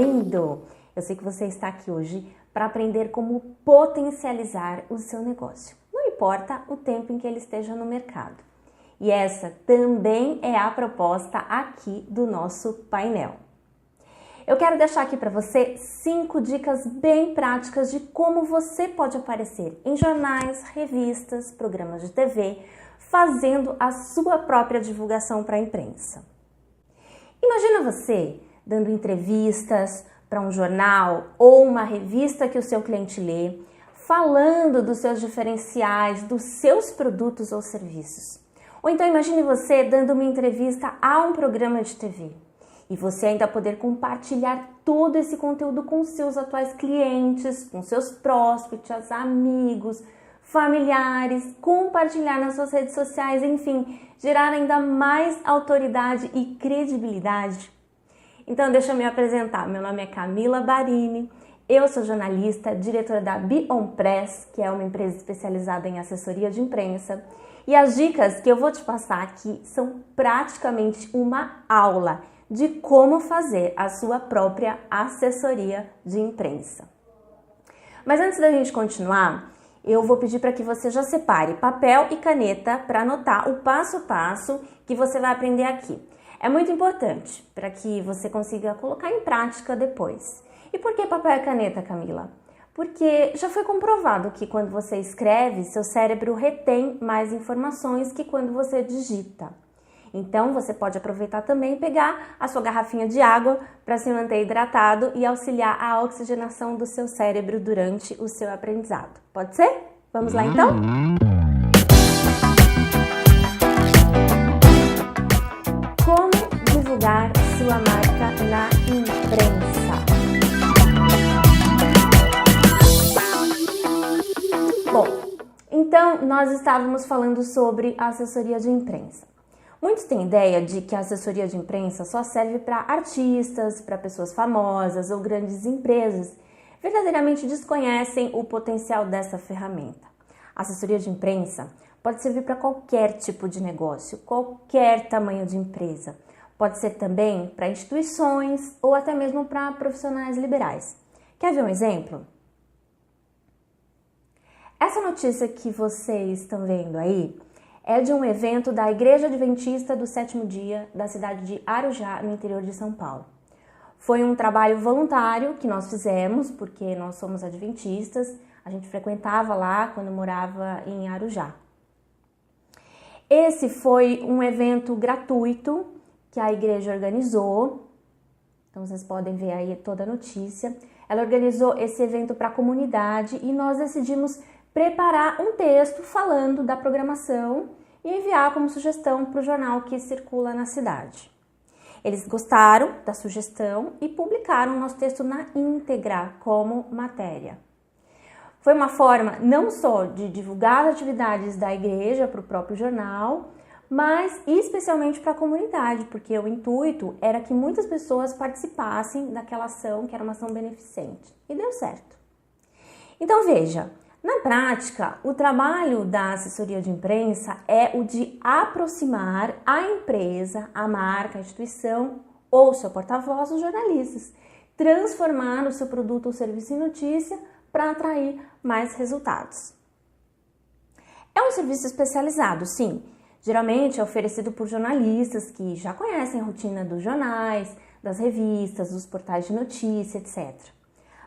bem-vindo! Eu sei que você está aqui hoje para aprender como potencializar o seu negócio. Não importa o tempo em que ele esteja no mercado. E essa também é a proposta aqui do nosso painel. Eu quero deixar aqui para você 5 dicas bem práticas de como você pode aparecer em jornais, revistas, programas de TV, fazendo a sua própria divulgação para a imprensa. Imagina você dando entrevistas para um jornal ou uma revista que o seu cliente lê, falando dos seus diferenciais, dos seus produtos ou serviços. Ou então imagine você dando uma entrevista a um programa de TV. E você ainda poder compartilhar todo esse conteúdo com seus atuais clientes, com seus prospects, amigos, familiares, compartilhar nas suas redes sociais, enfim, gerar ainda mais autoridade e credibilidade. Então deixa eu me apresentar, meu nome é Camila Barini, eu sou jornalista, diretora da Be On Press, que é uma empresa especializada em assessoria de imprensa, e as dicas que eu vou te passar aqui são praticamente uma aula de como fazer a sua própria assessoria de imprensa. Mas antes da gente continuar, eu vou pedir para que você já separe papel e caneta para anotar o passo a passo que você vai aprender aqui. É muito importante para que você consiga colocar em prática depois. E por que papel e caneta, Camila? Porque já foi comprovado que quando você escreve, seu cérebro retém mais informações que quando você digita. Então, você pode aproveitar também e pegar a sua garrafinha de água para se manter hidratado e auxiliar a oxigenação do seu cérebro durante o seu aprendizado. Pode ser? Vamos lá, então? Como divulgar sua marca na imprensa? Bom, então nós estávamos falando sobre a assessoria de imprensa. Muitos têm ideia de que a assessoria de imprensa só serve para artistas, para pessoas famosas ou grandes empresas. Verdadeiramente desconhecem o potencial dessa ferramenta. A assessoria de imprensa pode servir para qualquer tipo de negócio, qualquer tamanho de empresa. Pode ser também para instituições ou até mesmo para profissionais liberais. Quer ver um exemplo? Essa notícia que vocês estão vendo aí é de um evento da Igreja Adventista do Sétimo Dia da cidade de Arujá, no interior de São Paulo. Foi um trabalho voluntário que nós fizemos, porque nós somos adventistas, a gente frequentava lá quando morava em Arujá. Esse foi um evento gratuito que a igreja organizou, então vocês podem ver aí toda a notícia. Ela organizou esse evento para a comunidade e nós decidimos preparar um texto falando da programação e enviar como sugestão para o jornal que circula na cidade. Eles gostaram da sugestão e publicaram o nosso texto na íntegra como matéria. Foi uma forma não só de divulgar as atividades da igreja para o próprio jornal, mas especialmente para a comunidade, porque o intuito era que muitas pessoas participassem daquela ação, que era uma ação beneficente. E deu certo. Então veja, na prática, o trabalho da assessoria de imprensa é o de aproximar a empresa, a marca, a instituição ou seu porta-voz, os jornalistas, transformar o seu produto ou serviço em notícia para atrair mais resultados. É um serviço especializado, sim. Geralmente é oferecido por jornalistas que já conhecem a rotina dos jornais, das revistas, dos portais de notícia, etc.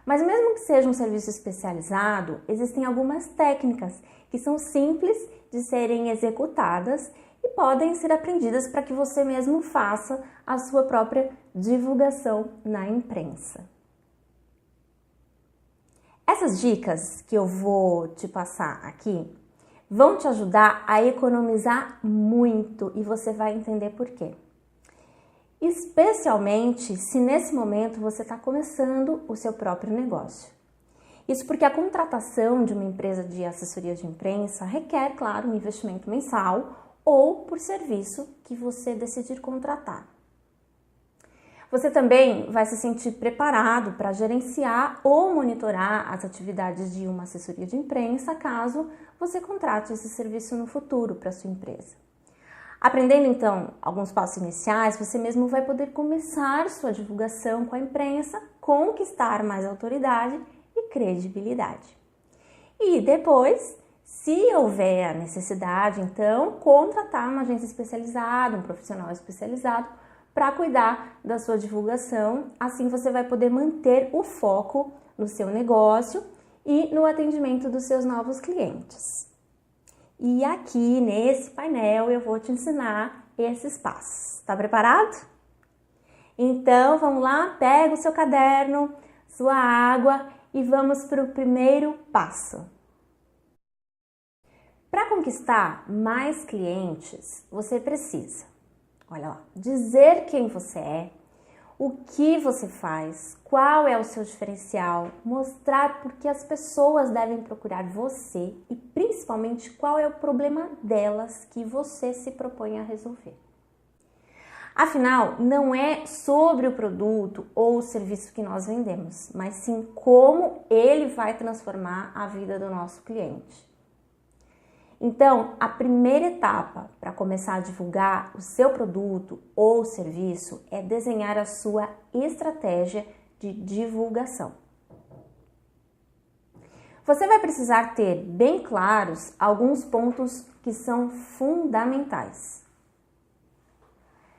Mas mesmo que seja um serviço especializado, existem algumas técnicas que são simples de serem executadas e podem ser aprendidas para que você mesmo faça a sua própria divulgação na imprensa. Essas dicas que eu vou te passar aqui vão te ajudar a economizar muito e você vai entender por quê. Especialmente se nesse momento você está começando o seu próprio negócio. Isso porque a contratação de uma empresa de assessoria de imprensa requer, claro, um investimento mensal ou por serviço que você decidir contratar. Você também vai se sentir preparado para gerenciar ou monitorar as atividades de uma assessoria de imprensa caso você contrate esse serviço no futuro para a sua empresa. Aprendendo então alguns passos iniciais, você mesmo vai poder começar sua divulgação com a imprensa conquistar mais autoridade e credibilidade. E depois, se houver a necessidade, então, contratar uma agência especializada, um profissional especializado para cuidar da sua divulgação. Assim você vai poder manter o foco no seu negócio e no atendimento dos seus novos clientes. E aqui nesse painel eu vou te ensinar esses passos. Está preparado? Então vamos lá, pega o seu caderno, sua água e vamos para o primeiro passo. Para conquistar mais clientes, você precisa, olha lá, dizer quem você é, o que você faz, qual é o seu diferencial, mostrar por que as pessoas devem procurar você e principalmente qual é o problema delas que você se propõe a resolver. Afinal, não é sobre o produto ou o serviço que nós vendemos, mas sim como ele vai transformar a vida do nosso cliente. Então, a primeira etapa para começar a divulgar o seu produto ou serviço é desenhar a sua estratégia de divulgação. Você vai precisar ter bem claros alguns pontos que são fundamentais.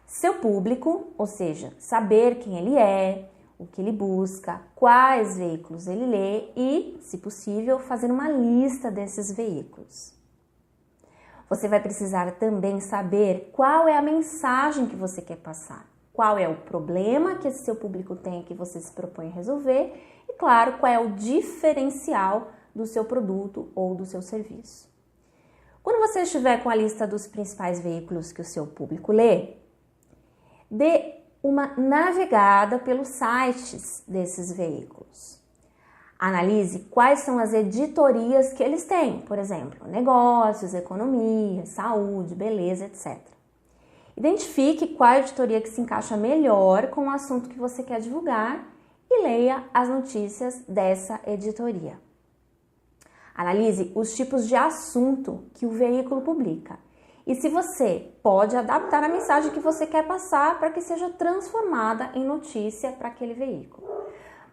Seu público, ou seja, saber quem ele é, o que ele busca, quais veículos ele lê e, se possível, fazer uma lista desses veículos. Você vai precisar também saber qual é a mensagem que você quer passar, qual é o problema que esse seu público tem que você se propõe a resolver e, claro, qual é o diferencial do seu produto ou do seu serviço. Quando você estiver com a lista dos principais veículos que o seu público lê, dê uma navegada pelos sites desses veículos. Analise quais são as editorias que eles têm, por exemplo, negócios, economia, saúde, beleza, etc. Identifique qual editoria que se encaixa melhor com o assunto que você quer divulgar e leia as notícias dessa editoria. Analise os tipos de assunto que o veículo publica e se você pode adaptar a mensagem que você quer passar para que seja transformada em notícia para aquele veículo.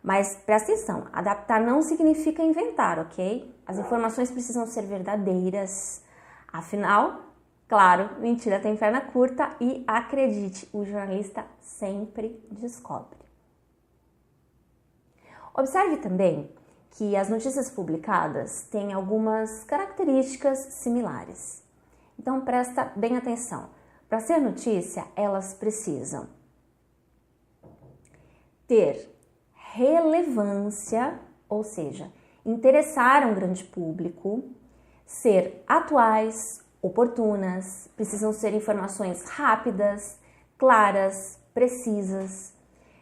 Mas presta atenção, adaptar não significa inventar, ok? As informações precisam ser verdadeiras. Afinal, claro, mentira tem perna curta e acredite, o jornalista sempre descobre. Observe também que as notícias publicadas têm algumas características similares. Então presta bem atenção. Para ser notícia, elas precisam ter relevância, ou seja, interessar um grande público, ser atuais, oportunas, precisam ser informações rápidas, claras, precisas,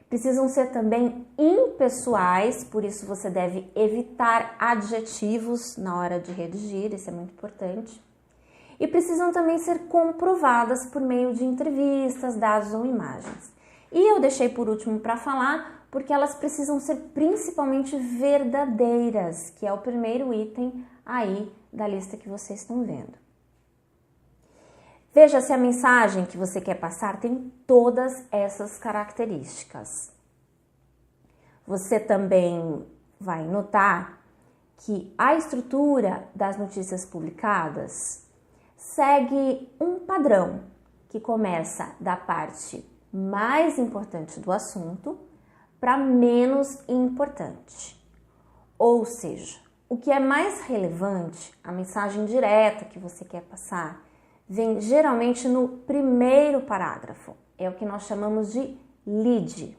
precisam ser também impessoais, por isso você deve evitar adjetivos na hora de redigir, isso é muito importante. E precisam também ser comprovadas por meio de entrevistas, dados ou imagens. E eu deixei por último para falar porque elas precisam ser principalmente verdadeiras, que é o primeiro item aí da lista que vocês estão vendo. Veja se a mensagem que você quer passar tem todas essas características. Você também vai notar que a estrutura das notícias publicadas segue um padrão que começa da parte mais importante do assunto para menos importante. Ou seja, o que é mais relevante, a mensagem direta que você quer passar, vem geralmente no primeiro parágrafo. É o que nós chamamos de lead.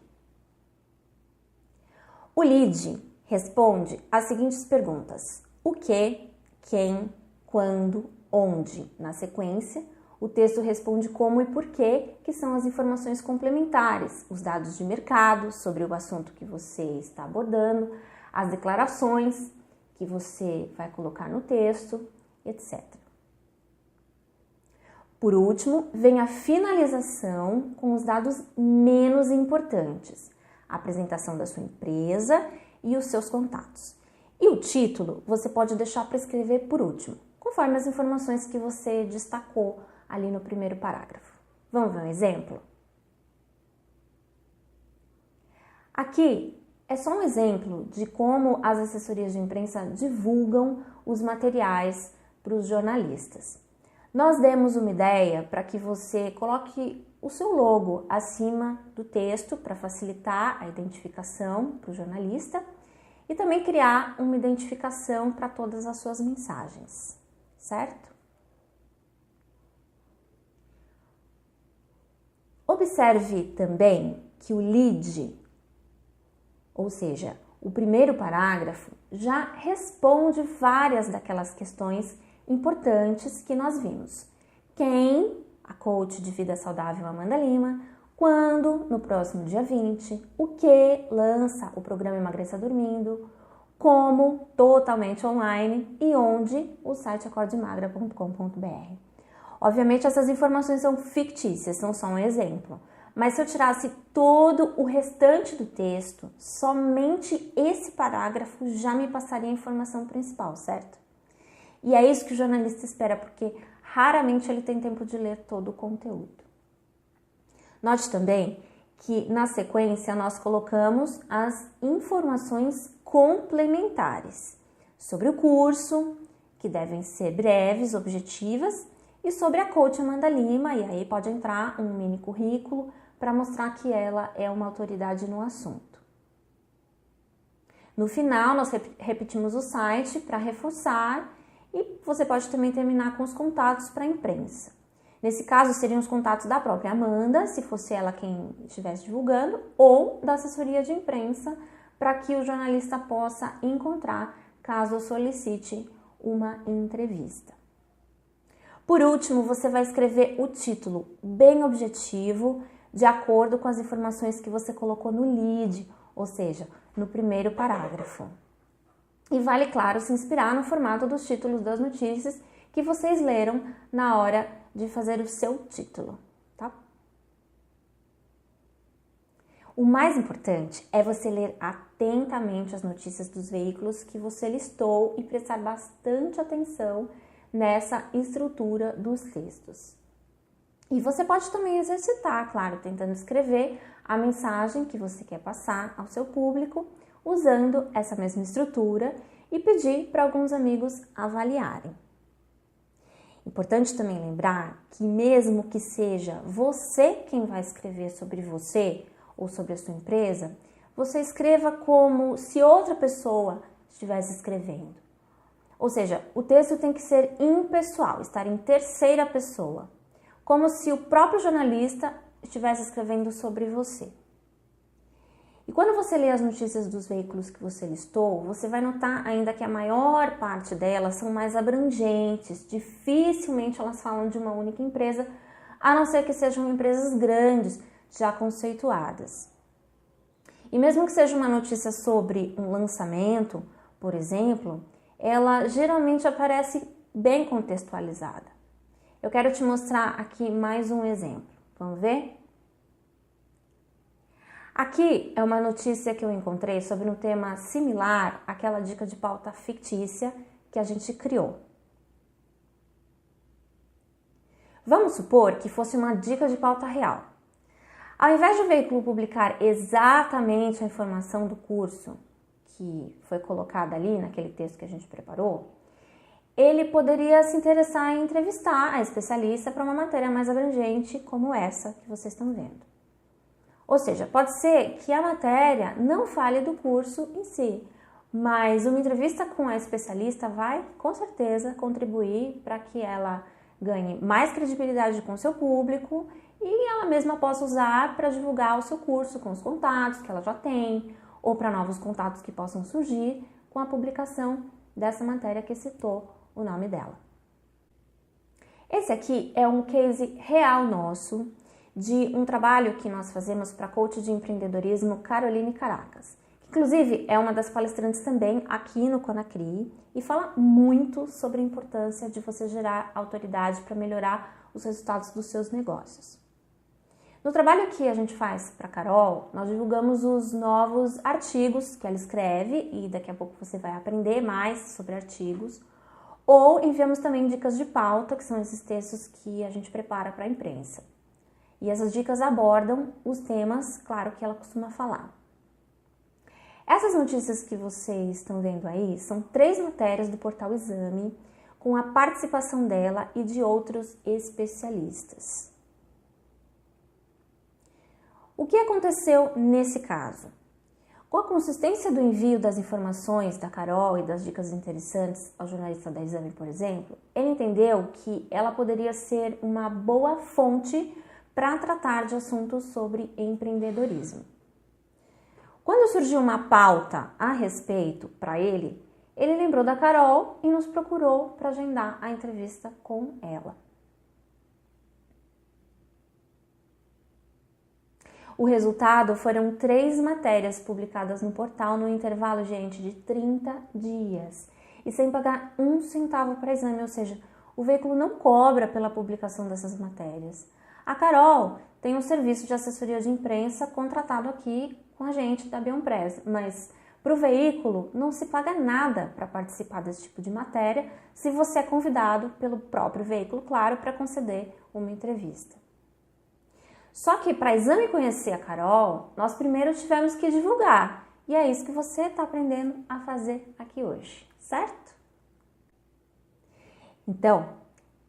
O lead responde às seguintes perguntas: o que, quem, quando, onde. Na sequência, o texto responde como e porquê, que são as informações complementares, os dados de mercado sobre o assunto que você está abordando, as declarações que você vai colocar no texto, etc. Por último, vem a finalização com os dados menos importantes, a apresentação da sua empresa e os seus contatos. E o título você pode deixar para escrever por último, conforme as informações que você destacou ali no primeiro parágrafo. Vamos ver um exemplo? Aqui é só um exemplo de como as assessorias de imprensa divulgam os materiais para os jornalistas. Nós demos uma ideia para que você coloque o seu logo acima do texto para facilitar a identificação para o jornalista e também criar uma identificação para todas as suas mensagens, certo? Observe também que o lead, ou seja, o primeiro parágrafo, já responde várias daquelas questões importantes que nós vimos. Quem, a coach de vida saudável Amanda Lima, quando, no próximo dia 20, o que lança o programa Emagreça Dormindo, como, totalmente online e onde, o site acordemagra.com.br. Obviamente essas informações são fictícias, são só um exemplo. Mas se eu tirasse todo o restante do texto, somente esse parágrafo já me passaria a informação principal, certo? E é isso que o jornalista espera, porque raramente ele tem tempo de ler todo o conteúdo. Note também que na sequência nós colocamos as informações complementares sobre o curso, que devem ser breves, objetivas, e sobre a coach Amanda Lima, e aí pode entrar um mini currículo para mostrar que ela é uma autoridade no assunto. No final, nós repetimos o site para reforçar e você pode também terminar com os contatos para a imprensa. Nesse caso, seriam os contatos da própria Amanda, se fosse ela quem estivesse divulgando, ou da assessoria de imprensa, para que o jornalista possa encontrar caso solicite uma entrevista. Por último, você vai escrever o título bem objetivo, de acordo com as informações que você colocou no lead, ou seja, no primeiro parágrafo. E vale, claro, se inspirar no formato dos títulos das notícias que vocês leram na hora de fazer o seu título, tá? O mais importante é você ler atentamente as notícias dos veículos que você listou e prestar bastante atenção nessa estrutura dos textos. E você pode também exercitar, claro, tentando escrever a mensagem que você quer passar ao seu público, usando essa mesma estrutura e pedir para alguns amigos avaliarem. Importante também lembrar que mesmo que seja você quem vai escrever sobre você ou sobre a sua empresa, você escreva como se outra pessoa estivesse escrevendo. Ou seja, o texto tem que ser impessoal, estar em terceira pessoa, como se o próprio jornalista estivesse escrevendo sobre você. E quando você lê as notícias dos veículos que você listou, você vai notar ainda que a maior parte delas são mais abrangentes, dificilmente elas falam de uma única empresa, a não ser que sejam empresas grandes, já conceituadas. E mesmo que seja uma notícia sobre um lançamento, por exemplo, ela geralmente aparece bem contextualizada. Eu quero te mostrar aqui mais um exemplo. Vamos ver? Aqui é uma notícia que eu encontrei sobre um tema similar àquela dica de pauta fictícia que a gente criou. Vamos supor que fosse uma dica de pauta real. Ao invés de o veículo publicar exatamente a informação do curso que foi colocada ali naquele texto que a gente preparou, ele poderia se interessar em entrevistar a especialista para uma matéria mais abrangente como essa que vocês estão vendo. Ou seja, pode ser que a matéria não fale do curso em si, mas uma entrevista com a especialista vai, com certeza, contribuir para que ela ganhe mais credibilidade com o seu público e ela mesma possa usar para divulgar o seu curso com os contatos que ela já tem ou para novos contatos que possam surgir com a publicação dessa matéria que citou o nome dela. Esse aqui é um case real nosso de um trabalho que nós fazemos para a coach de empreendedorismo Caroline Caracas. Inclusive, é uma das palestrantes também aqui no Conacri e fala muito sobre a importância de você gerar autoridade para melhorar os resultados dos seus negócios. No trabalho que a gente faz para a Carol, nós divulgamos os novos artigos que ela escreve e daqui a pouco você vai aprender mais sobre artigos, ou enviamos também dicas de pauta, que são esses textos que a gente prepara para a imprensa. E essas dicas abordam os temas, claro, que ela costuma falar. Essas notícias que vocês estão vendo aí são 3 matérias do portal Exame, com a participação dela e de outros especialistas. O que aconteceu nesse caso? Com a consistência do envio das informações da Carol e das dicas interessantes ao jornalista da Exame, por exemplo, ele entendeu que ela poderia ser uma boa fonte para tratar de assuntos sobre empreendedorismo. Quando surgiu uma pauta a respeito para ele lembrou da Carol e nos procurou para agendar a entrevista com ela. O resultado foram 3 matérias publicadas no portal no intervalo, gente, de 30 dias. E sem pagar 1 centavo para Exame, ou seja, o veículo não cobra pela publicação dessas matérias. A Carol tem um serviço de assessoria de imprensa contratado aqui com a gente da Bionpress, mas para o veículo não se paga nada para participar desse tipo de matéria se você é convidado pelo próprio veículo, claro, para conceder uma entrevista. Só que para Exame conhecer a Carol, nós primeiro tivemos que divulgar. E é isso que você está aprendendo a fazer aqui hoje, certo? Então,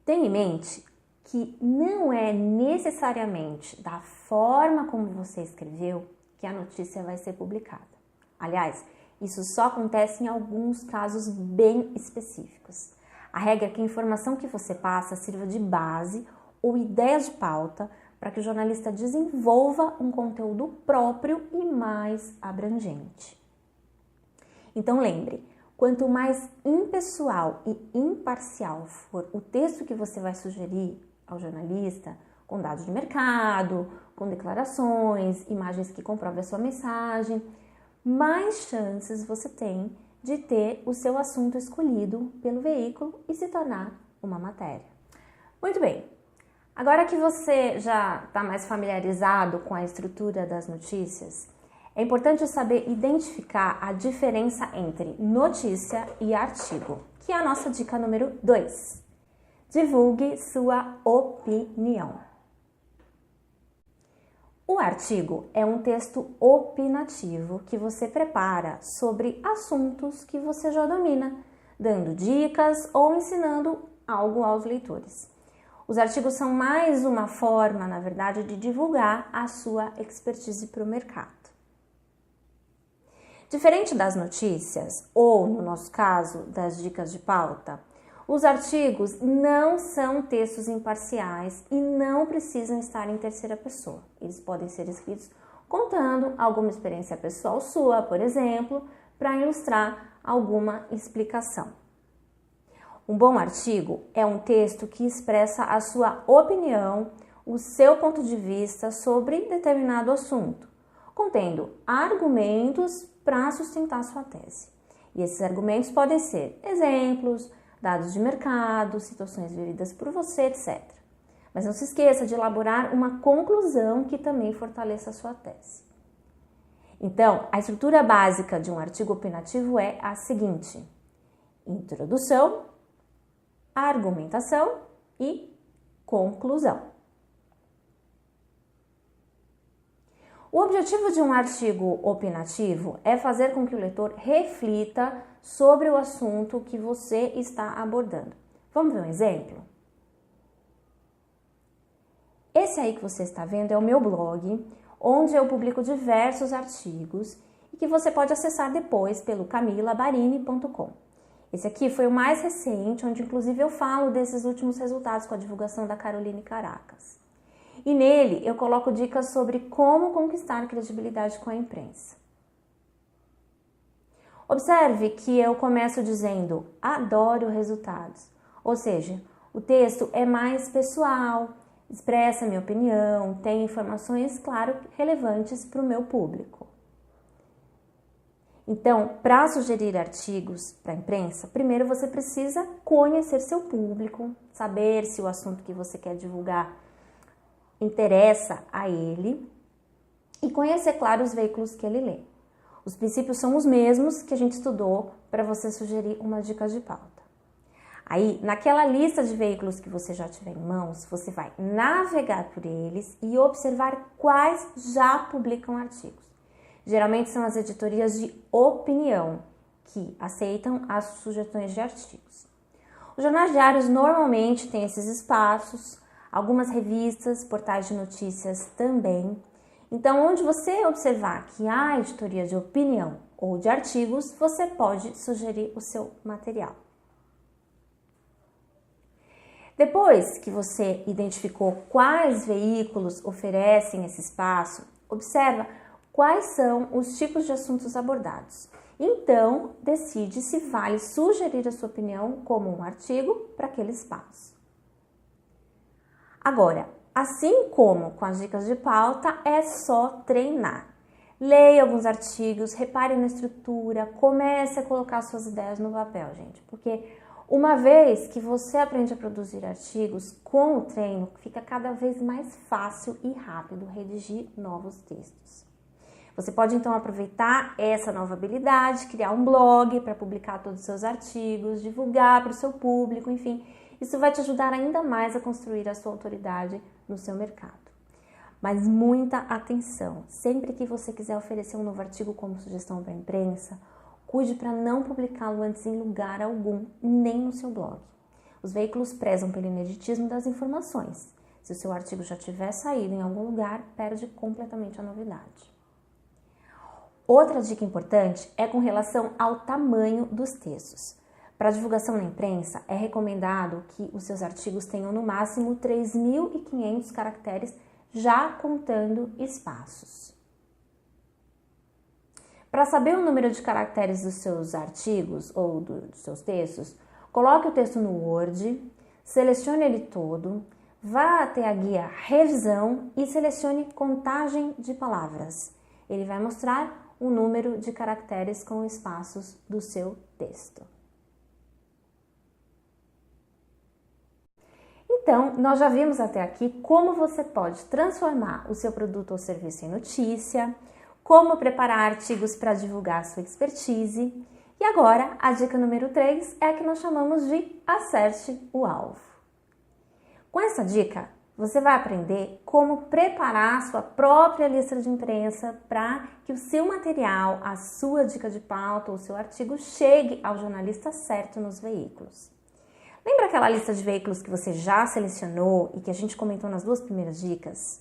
tenha em mente que não é necessariamente da forma como você escreveu que a notícia vai ser publicada. Aliás, isso só acontece em alguns casos bem específicos. A regra é que a informação que você passa sirva de base ou ideia de pauta para que o jornalista desenvolva um conteúdo próprio e mais abrangente. Então lembre, quanto mais impessoal e imparcial for o texto que você vai sugerir ao jornalista, com dados de mercado, com declarações, imagens que comprovem a sua mensagem, mais chances você tem de ter o seu assunto escolhido pelo veículo e se tornar uma matéria. Muito bem. Agora que você já está mais familiarizado com a estrutura das notícias, é importante saber identificar a diferença entre notícia e artigo, que é a nossa dica número 2. Divulgue sua opinião. O artigo é um texto opinativo que você prepara sobre assuntos que você já domina, dando dicas ou ensinando algo aos leitores. Os artigos são mais uma forma, na verdade, de divulgar a sua expertise para o mercado. Diferente das notícias, ou no nosso caso, das dicas de pauta, os artigos não são textos imparciais e não precisam estar em terceira pessoa. Eles podem ser escritos contando alguma experiência pessoal sua, por exemplo, para ilustrar alguma explicação. Um bom artigo é um texto que expressa a sua opinião, o seu ponto de vista sobre determinado assunto, contendo argumentos para sustentar sua tese. E esses argumentos podem ser exemplos, dados de mercado, situações vividas por você, etc. Mas não se esqueça de elaborar uma conclusão que também fortaleça a sua tese. Então, a estrutura básica de um artigo opinativo é a seguinte: introdução, argumentação e conclusão. O objetivo de um artigo opinativo é fazer com que o leitor reflita sobre o assunto que você está abordando. Vamos ver um exemplo? Esse aí que você está vendo é o meu blog, onde eu publico diversos artigos e que você pode acessar depois pelo camilabarini.com. Esse aqui foi o mais recente, onde inclusive eu falo desses últimos resultados com a divulgação da Caroline Caracas. E nele eu coloco dicas sobre como conquistar credibilidade com a imprensa. Observe que eu começo dizendo adoro resultados, ou seja, o texto é mais pessoal, expressa minha opinião, tem informações, claro, relevantes para o meu público. Então, para sugerir artigos para a imprensa, primeiro você precisa conhecer seu público, saber se o assunto que você quer divulgar interessa a ele e conhecer, claro, os veículos que ele lê. Os princípios são os mesmos que a gente estudou para você sugerir uma dica de pauta. Aí, naquela lista de veículos que você já tiver em mãos, você vai navegar por eles e observar quais já publicam artigos. Geralmente são as editorias de opinião, que aceitam as sugestões de artigos. Os jornais diários normalmente têm esses espaços, algumas revistas, portais de notícias também. Então, onde você observar que há editoria de opinião ou de artigos, você pode sugerir o seu material. Depois que você identificou quais veículos oferecem esse espaço, observa quais são os tipos de assuntos abordados. Então, decide se vale sugerir a sua opinião como um artigo para aquele espaço. Agora, assim como com as dicas de pauta, é só treinar. Leia alguns artigos, repare na estrutura, comece a colocar suas ideias no papel, gente, porque uma vez que você aprende a produzir artigos, com o treino fica cada vez mais fácil e rápido redigir novos textos. Você pode então aproveitar essa nova habilidade, criar um blog para publicar todos os seus artigos, divulgar para o seu público, enfim, isso vai te ajudar ainda mais a construir a sua autoridade no seu mercado. Mas muita atenção, sempre que você quiser oferecer um novo artigo como sugestão para a imprensa, cuide para não publicá-lo antes em lugar algum, nem no seu blog. Os veículos prezam pelo ineditismo das informações. Se o seu artigo já tiver saído em algum lugar, perde completamente a novidade. Outra dica importante é com relação ao tamanho dos textos. Para divulgação na imprensa, é recomendado que os seus artigos tenham no máximo 3.500 caracteres, já contando espaços. Para saber o número de caracteres dos seus artigos ou dos seus textos, coloque o texto no Word, selecione ele todo, vá até a guia Revisão e selecione Contagem de Palavras. Ele vai mostrar o número de caracteres com espaços do seu texto. Então, nós já vimos até aqui como você pode transformar o seu produto ou serviço em notícia, como preparar artigos para divulgar sua expertise. E agora, a dica número 3 é a que nós chamamos de acerte o alvo. Com essa dica, você vai aprender como preparar a sua própria lista de imprensa para que o seu material, a sua dica de pauta ou o seu artigo chegue ao jornalista certo nos veículos. Lembra aquela lista de veículos que você já selecionou e que a gente comentou nas 2 primeiras dicas?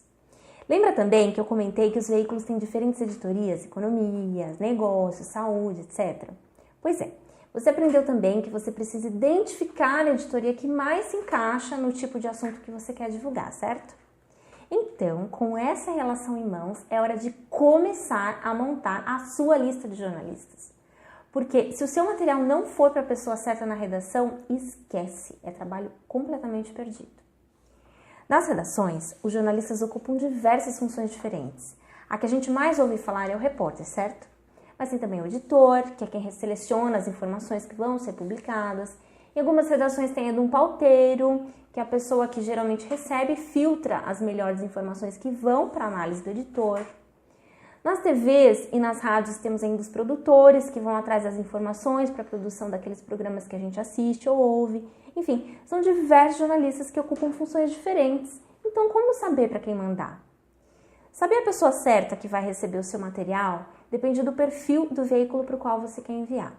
Lembra também que eu comentei que os veículos têm diferentes editorias, economias, negócios, saúde, etc. Pois é, você aprendeu também que você precisa identificar a editoria que mais se encaixa no tipo de assunto que você quer divulgar, certo? Então, com essa relação em mãos, é hora de começar a montar a sua lista de jornalistas. Porque se o seu material não for para a pessoa certa na redação, esquece, é trabalho completamente perdido. Nas redações, os jornalistas ocupam diversas funções diferentes. A que a gente mais ouve falar é o repórter, certo? Mas tem também o editor, que é quem seleciona as informações que vão ser publicadas. Em algumas redações tem ainda um pauteiro, que é a pessoa que geralmente recebe e filtra as melhores informações que vão para a análise do editor. Nas TVs e nas rádios temos ainda os produtores, que vão atrás das informações para a produção daqueles programas que a gente assiste ou ouve. Enfim, são diversos jornalistas que ocupam funções diferentes. Então, como saber para quem mandar? Saber a pessoa certa que vai receber o seu material depende do perfil do veículo para o qual você quer enviar.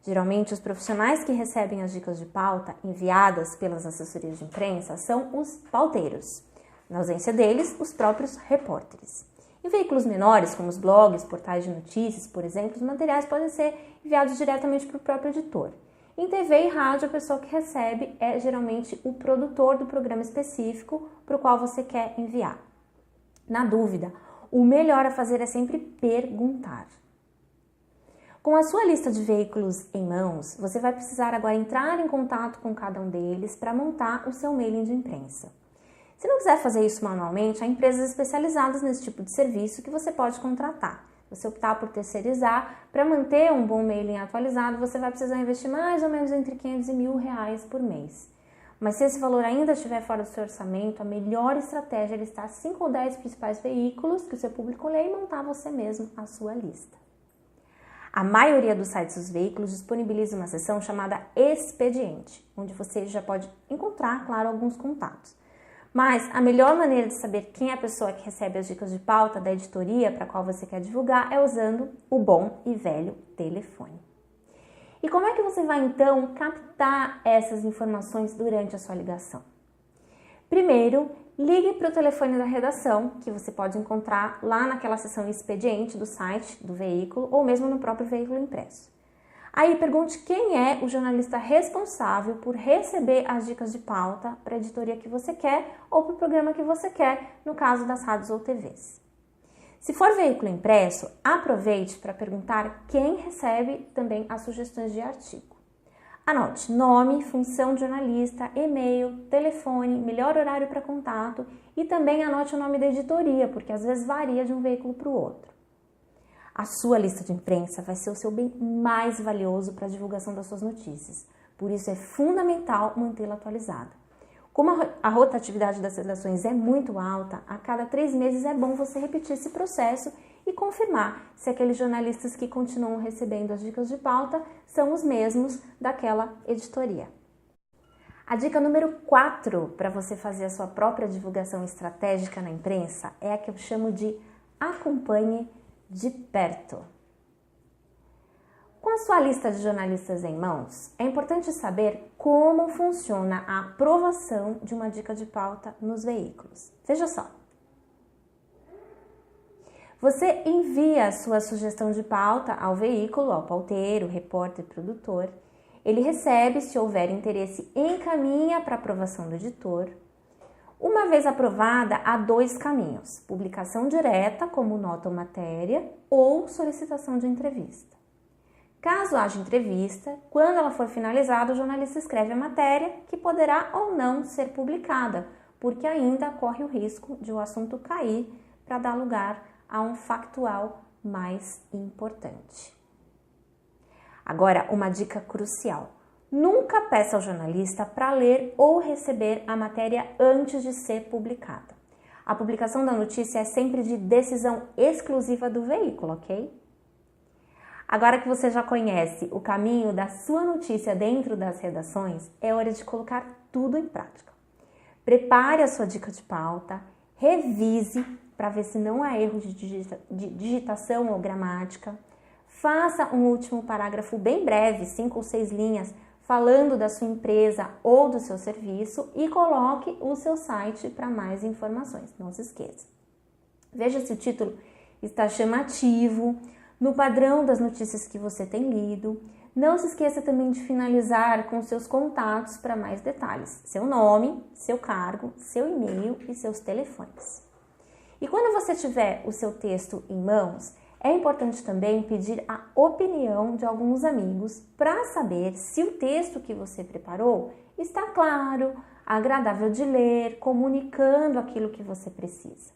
Geralmente, os profissionais que recebem as dicas de pauta enviadas pelas assessorias de imprensa são os pauteiros. Na ausência deles, os próprios repórteres. Em veículos menores, como os blogs, portais de notícias, por exemplo, os materiais podem ser enviados diretamente para o próprio editor. Em TV e rádio, a pessoa que recebe é geralmente o produtor do programa específico para o qual você quer enviar. Na dúvida, o melhor a fazer é sempre perguntar. Com a sua lista de veículos em mãos, você vai precisar agora entrar em contato com cada um deles para montar o seu mailing de imprensa. Se não quiser fazer isso manualmente, há empresas especializadas nesse tipo de serviço que você pode contratar. Se você optar por terceirizar, para manter um bom mailing atualizado, você vai precisar investir mais ou menos entre R$500 e R$1.000 por mês. Mas se esse valor ainda estiver fora do seu orçamento, a melhor estratégia é listar 5 ou 10 principais veículos que o seu público lê e montar você mesmo a sua lista. A maioria dos sites dos veículos disponibiliza uma seção chamada Expediente, onde você já pode encontrar, claro, alguns contatos. Mas a melhor maneira de saber quem é a pessoa que recebe as dicas de pauta da editoria para a qual você quer divulgar é usando o bom e velho telefone. E como é que você vai então captar essas informações durante a sua ligação? Primeiro, ligue para o telefone da redação, que você pode encontrar lá naquela seção expediente do site do veículo ou mesmo no próprio veículo impresso. Aí pergunte quem é o jornalista responsável por receber as dicas de pauta para a editoria que você quer ou para o programa que você quer, no caso das rádios ou TVs. Se for veículo impresso, aproveite para perguntar quem recebe também as sugestões de artigo. Anote nome, função de jornalista, e-mail, telefone, melhor horário para contato e também anote o nome da editoria, porque às vezes varia de um veículo para o outro. A sua lista de imprensa vai ser o seu bem mais valioso para a divulgação das suas notícias, por isso é fundamental mantê-la atualizada. Como a rotatividade das redações é muito alta, a cada 3 meses é bom você repetir esse processo e confirmar se aqueles jornalistas que continuam recebendo as dicas de pauta são os mesmos daquela editoria. A dica número 4 para você fazer a sua própria divulgação estratégica na imprensa é a que eu chamo de acompanhe de perto. Com a sua lista de jornalistas em mãos, é importante saber como funciona a aprovação de uma dica de pauta nos veículos. Veja só. Você envia a sua sugestão de pauta ao veículo, ao pauteiro, repórter, produtor. Ele recebe, se houver interesse, encaminha para aprovação do editor. Uma vez aprovada, há 2 caminhos: publicação direta, como nota ou matéria, ou solicitação de entrevista. Caso haja entrevista, quando ela for finalizada, o jornalista escreve a matéria, que poderá ou não ser publicada, porque ainda corre o risco de o assunto cair para dar lugar a um factual mais importante. Agora, uma dica crucial: nunca peça ao jornalista para ler ou receber a matéria antes de ser publicada. A publicação da notícia é sempre de decisão exclusiva do veículo, ok? Agora que você já conhece o caminho da sua notícia dentro das redações, é hora de colocar tudo em prática. Prepare a sua dica de pauta, revise para ver se não há erro de digitação ou gramática, faça um último parágrafo bem breve, 5 ou 6 linhas, falando da sua empresa ou do seu serviço e coloque o seu site para mais informações, não se esqueça. Veja se o título está chamativo, no padrão das notícias que você tem lido. Não se esqueça também de finalizar com seus contatos para mais detalhes, seu nome, seu cargo, seu e-mail e seus telefones. E quando você tiver o seu texto em mãos, é importante também pedir a opinião de alguns amigos para saber se o texto que você preparou está claro, agradável de ler, comunicando aquilo que você precisa.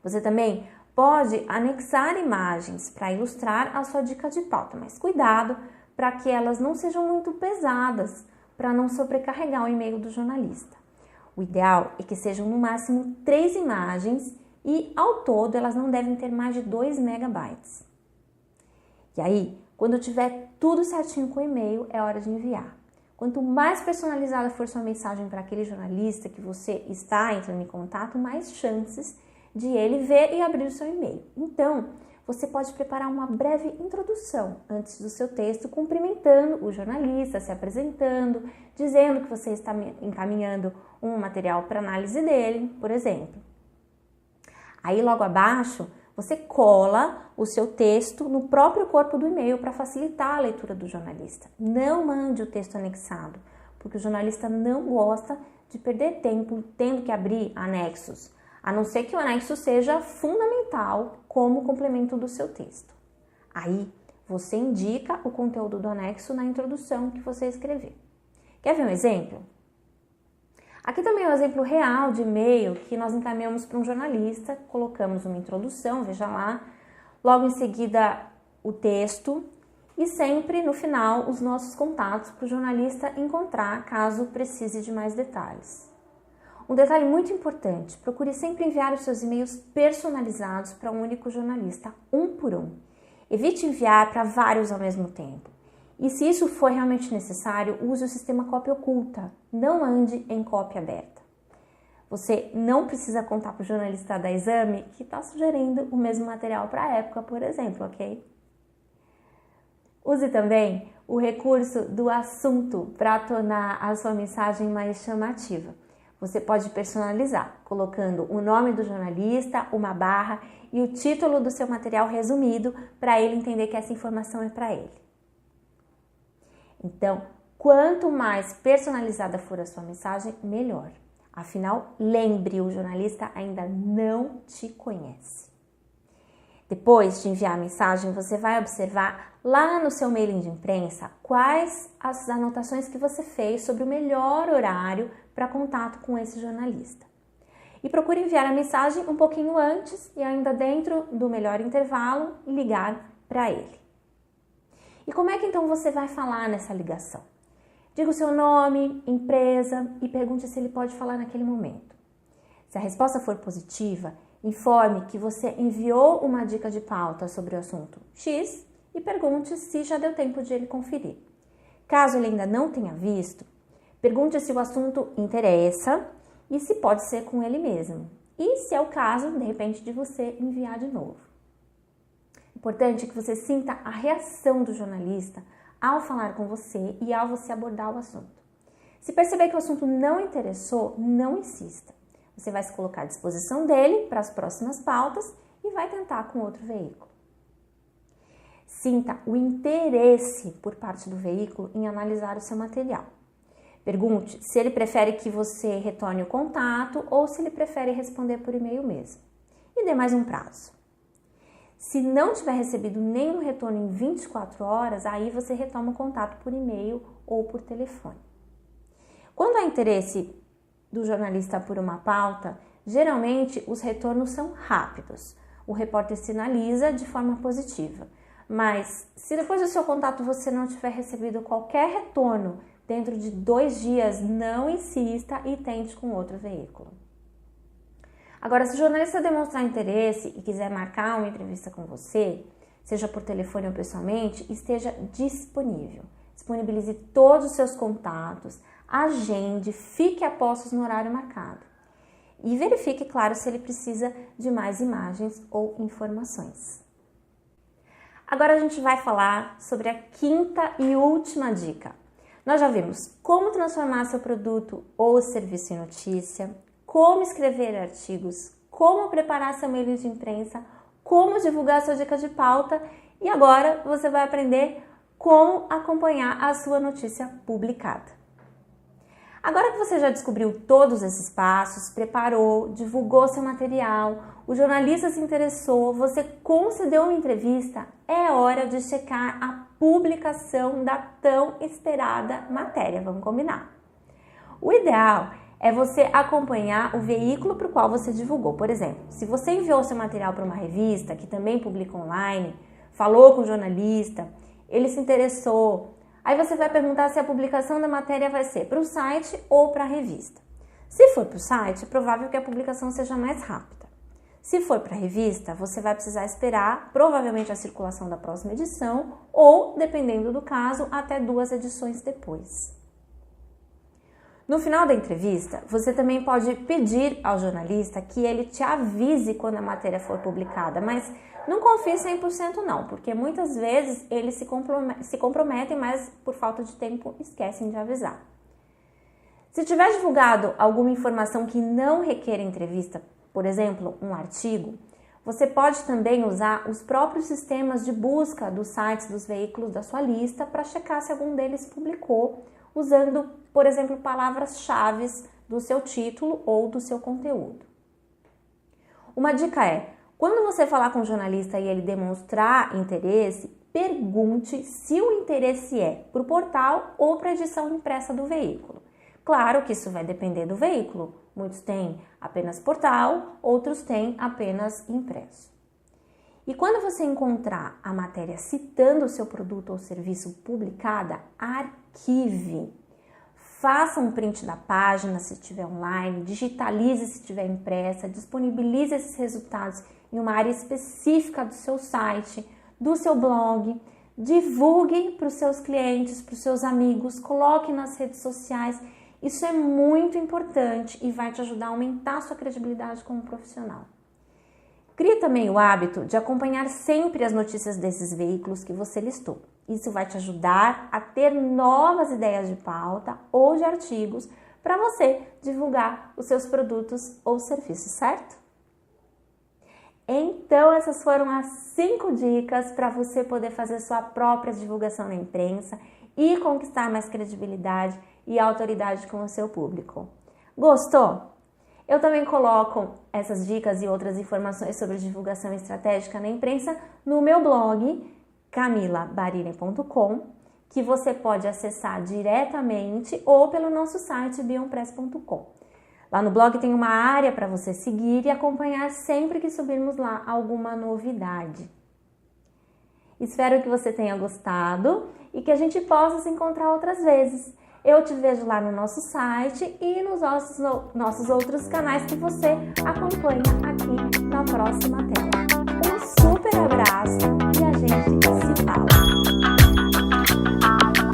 Você também pode anexar imagens para ilustrar a sua dica de pauta, mas cuidado para que elas não sejam muito pesadas, para não sobrecarregar o e-mail do jornalista. O ideal é que sejam no máximo 3 imagens e ao todo elas não devem ter mais de 2 megabytes. E aí, quando tiver tudo certinho com o e-mail, é hora de enviar. Quanto mais personalizada for sua mensagem para aquele jornalista que você está entrando em contato, mais chances de ele ver e abrir o seu e-mail. Então, você pode preparar uma breve introdução antes do seu texto, cumprimentando o jornalista, se apresentando, dizendo que você está encaminhando um material para análise dele, por exemplo. Aí, logo abaixo, você cola o seu texto no próprio corpo do e-mail para facilitar a leitura do jornalista. Não mande o texto anexado, porque o jornalista não gosta de perder tempo tendo que abrir anexos, a não ser que o anexo seja fundamental como complemento do seu texto. Aí, você indica o conteúdo do anexo na introdução que você escrever. Quer ver um exemplo? Aqui também é um exemplo real de e-mail que nós encaminhamos para um jornalista, colocamos uma introdução, veja lá, logo em seguida o texto e sempre no final os nossos contatos para o jornalista encontrar caso precise de mais detalhes. Um detalhe muito importante, procure sempre enviar os seus e-mails personalizados para um único jornalista, um por um. Evite enviar para vários ao mesmo tempo. E se isso for realmente necessário, use o sistema cópia oculta, não ande em cópia aberta. Você não precisa contar para o jornalista da Exame que está sugerindo o mesmo material para a época, por exemplo, ok? Use também o recurso do assunto para tornar a sua mensagem mais chamativa. Você pode personalizar, colocando o nome do jornalista, uma barra e o título do seu material resumido para ele entender que essa informação é para ele. Então, quanto mais personalizada for a sua mensagem, melhor. Afinal, lembre, o jornalista ainda não te conhece. Depois de enviar a mensagem, você vai observar lá no seu mailing de imprensa quais as anotações que você fez sobre o melhor horário para contato com esse jornalista. E procure enviar a mensagem um pouquinho antes e ainda dentro do melhor intervalo, ligar para ele. E como é que então você vai falar nessa ligação? Diga o seu nome, empresa e pergunte se ele pode falar naquele momento. Se a resposta for positiva, informe que você enviou uma dica de pauta sobre o assunto X e pergunte se já deu tempo de ele conferir. Caso ele ainda não tenha visto, pergunte se o assunto interessa e se pode ser com ele mesmo. E se é o caso, de repente, de você enviar de novo. Importante que você sinta a reação do jornalista ao falar com você e ao você abordar o assunto. Se perceber que o assunto não interessou, não insista. Você vai se colocar à disposição dele para as próximas pautas e vai tentar com outro veículo. Sinta o interesse por parte do veículo em analisar o seu material. Pergunte se ele prefere que você retorne o contato ou se ele prefere responder por e-mail mesmo. E dê mais um prazo. Se não tiver recebido nenhum retorno em 24 horas, aí você retoma o contato por e-mail ou por telefone. Quando há interesse do jornalista por uma pauta, geralmente os retornos são rápidos. O repórter sinaliza de forma positiva. Mas se depois do seu contato você não tiver recebido qualquer retorno dentro de 2 dias, não insista e tente com outro veículo. Agora, se o jornalista demonstrar interesse e quiser marcar uma entrevista com você, seja por telefone ou pessoalmente, esteja disponível. Disponibilize todos os seus contatos, agende, fique a postos no horário marcado. E verifique, claro, se ele precisa de mais imagens ou informações. Agora a gente vai falar sobre a 5ª e última dica. Nós já vimos como transformar seu produto ou serviço em notícia, como escrever artigos, como preparar seu mailing de imprensa, como divulgar sua dica de pauta e agora você vai aprender como acompanhar a sua notícia publicada. Agora que você já descobriu todos esses passos, preparou, divulgou seu material, o jornalista se interessou, você concedeu uma entrevista, é hora de checar a publicação da tão esperada matéria, vamos combinar. O ideal é você acompanhar o veículo para o qual você divulgou. Por exemplo, se você enviou seu material para uma revista, que também publica online, falou com o jornalista, ele se interessou, aí você vai perguntar se a publicação da matéria vai ser para o site ou para a revista. Se for para o site, é provável que a publicação seja mais rápida. Se for para a revista, você vai precisar esperar provavelmente a circulação da próxima edição ou, dependendo do caso, até 2 edições depois. No final da entrevista, você também pode pedir ao jornalista que ele te avise quando a matéria for publicada, mas não confie 100% não, porque muitas vezes eles se comprometem, mas por falta de tempo esquecem de avisar. Se tiver divulgado alguma informação que não requer entrevista, por exemplo, um artigo, você pode também usar os próprios sistemas de busca dos sites dos veículos da sua lista para checar se algum deles publicou, usando, por exemplo, palavras-chave do seu título ou do seu conteúdo. Uma dica é, quando você falar com o jornalista e ele demonstrar interesse, pergunte se o interesse é para o portal ou para a edição impressa do veículo. Claro que isso vai depender do veículo. Muitos têm apenas portal, outros têm apenas impresso. E quando você encontrar a matéria citando o seu produto ou serviço publicada, arquive. Faça um print da página se estiver online, digitalize se estiver impressa, disponibilize esses resultados em uma área específica do seu site, do seu blog, divulgue para os seus clientes, para os seus amigos, coloque nas redes sociais Isso é muito importante e vai te ajudar a aumentar a sua credibilidade como profissional. Crie também o hábito de acompanhar sempre as notícias desses veículos que você listou. Isso vai te ajudar a ter novas ideias de pauta ou de artigos para você divulgar os seus produtos ou serviços, certo? Então, essas foram as 5 dicas para você poder fazer sua própria divulgação na imprensa e conquistar mais credibilidade e autoridade com o seu público. Gostou? Eu também coloco essas dicas e outras informações sobre divulgação estratégica na imprensa no meu blog, camilabarine.com, que você pode acessar diretamente ou pelo nosso site beyondpress.com. Lá no blog tem uma área para você seguir e acompanhar sempre que subirmos lá alguma novidade. Espero que você tenha gostado e que a gente possa se encontrar outras vezes. Eu te vejo lá no nosso site e nos nossos outros canais que você acompanha aqui na próxima tela. Um super abraço e a gente se fala.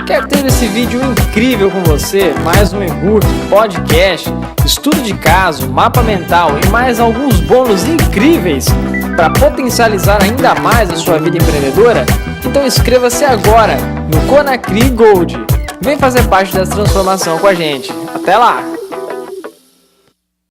Quer ter esse vídeo incrível com você, mais um e-book, podcast, estudo de caso, mapa mental e mais alguns bônus incríveis para potencializar ainda mais a sua vida empreendedora? Então inscreva-se agora no Conacri Gold. Vem fazer parte dessa transformação com a gente. Até lá!